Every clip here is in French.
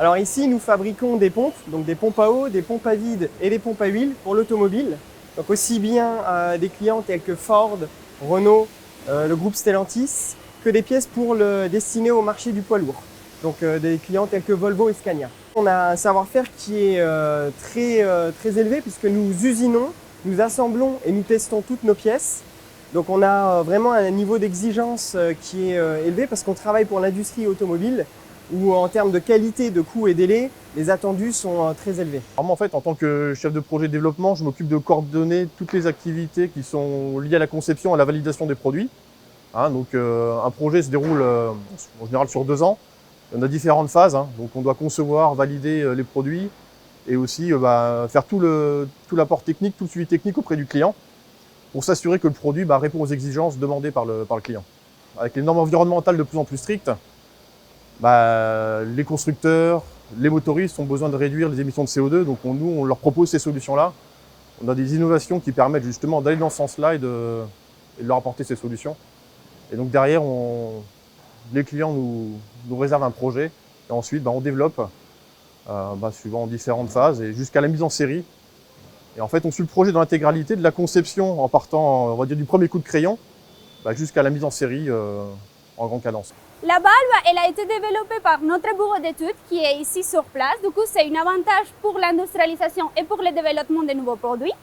Alors ici, nous fabriquons des pompes, donc des pompes à eau, des pompes à vide et des pompes à huile pour l'automobile. Donc aussi bien des clients tels que Ford, Renault, le groupe Stellantis, que des pièces destinées au marché du poids lourd. Donc des clients tels que Volvo et Scania. On a un savoir-faire qui est très élevé puisque nous usinons, nous assemblons et nous testons toutes nos pièces. Donc on a vraiment un niveau d'exigence qui est élevé parce qu'on travaille pour l'industrie automobile où en termes de qualité, de coût et délai, les attendus sont très élevés. Alors moi, en fait, en tant que chef de projet de développement, je m'occupe de coordonner toutes les activités qui sont liées à la conception et à la validation des produits. Donc un projet se déroule en général sur 2 ans. On a différentes phases, donc on doit concevoir, valider les produits et aussi faire tout l'apport technique, tout le suivi technique auprès du client pour s'assurer que le produit répond aux exigences demandées par le client. Avec les normes environnementales de plus en plus strictes, les constructeurs, les motoristes ont besoin de réduire les émissions de CO2, donc nous, on leur propose ces solutions-là. On a des innovations qui permettent justement d'aller dans ce sens-là et de leur apporter ces solutions. Et donc derrière, les clients nous réservent un projet et ensuite on développe suivant différentes phases et jusqu'à la mise en série. Et en fait, on suit le projet dans l'intégralité, de la conception en partant, on va dire, du premier coup de crayon jusqu'à la mise en série en grande cadence. La valve, elle a été développée par notre bureau d'études qui est ici sur place. Du coup, c'est un avantage pour l'industrialisation et pour le développement de nouveaux produits.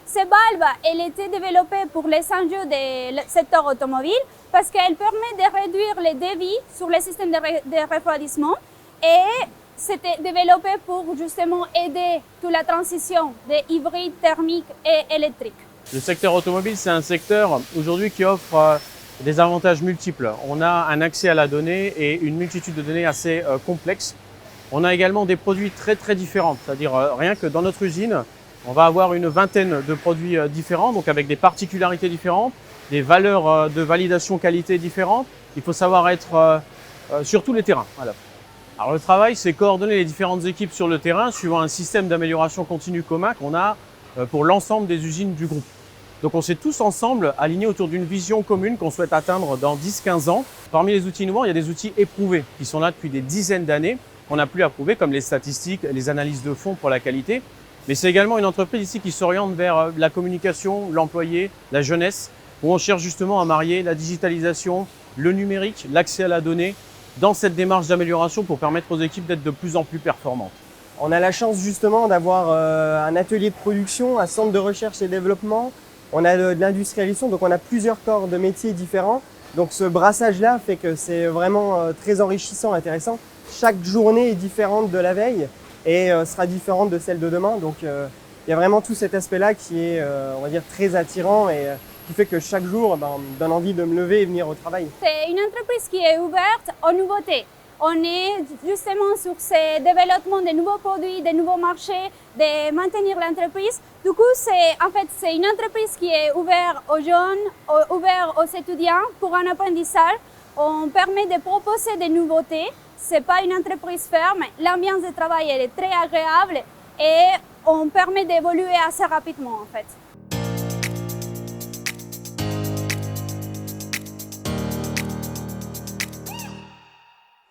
Cette valve, elle a été développée pour les enjeux du secteur automobile parce qu'elle permet de réduire les débits sur les systèmes de refroidissement et c'était développé pour justement aider toute la transition des hybrides thermiques et électriques. Le secteur automobile, c'est un secteur aujourd'hui qui offre des avantages multiples. On a un accès à la donnée et une multitude de données assez complexes. On a également des produits très différents, c'est-à-dire rien que dans notre usine, on va avoir une vingtaine de produits différents, donc avec des particularités différentes, des valeurs de validation qualité différentes. Il faut savoir être sur tous les terrains. Voilà. Alors le travail, c'est coordonner les différentes équipes sur le terrain suivant un système d'amélioration continue commun qu'on a pour l'ensemble des usines du groupe. Donc on s'est tous ensemble alignés autour d'une vision commune qu'on souhaite atteindre dans 10-15 ans. Parmi les outils innovants, il y a des outils éprouvés qui sont là depuis des dizaines d'années, qu'on n'a plus à prouver, comme les statistiques, les analyses de fond pour la qualité. Mais c'est également une entreprise ici qui s'oriente vers la communication, l'employé, la jeunesse, où on cherche justement à marier la digitalisation, le numérique, l'accès à la donnée, dans cette démarche d'amélioration pour permettre aux équipes d'être de plus en plus performantes. On a la chance justement d'avoir un atelier de production, un centre de recherche et développement. On a de l'industrialisation, donc on a plusieurs corps de métiers différents. Donc ce brassage-là fait que c'est vraiment très enrichissant, intéressant. Chaque journée est différente de la veille et sera différente de celle de demain. Donc il y a vraiment tout cet aspect-là qui est, on va dire, très attirant et qui fait que chaque jour, me donne envie de me lever et venir au travail. C'est une entreprise qui est ouverte aux nouveautés. On est justement sur ce développement de nouveaux produits, de nouveaux marchés, de maintenir l'entreprise. Du coup, c'est une entreprise qui est ouverte aux jeunes, ouverte aux étudiants pour un apprentissage. On permet de proposer des nouveautés. Ce n'est pas une entreprise ferme. L'ambiance de travail elle est très agréable et on permet d'évoluer assez rapidement en fait.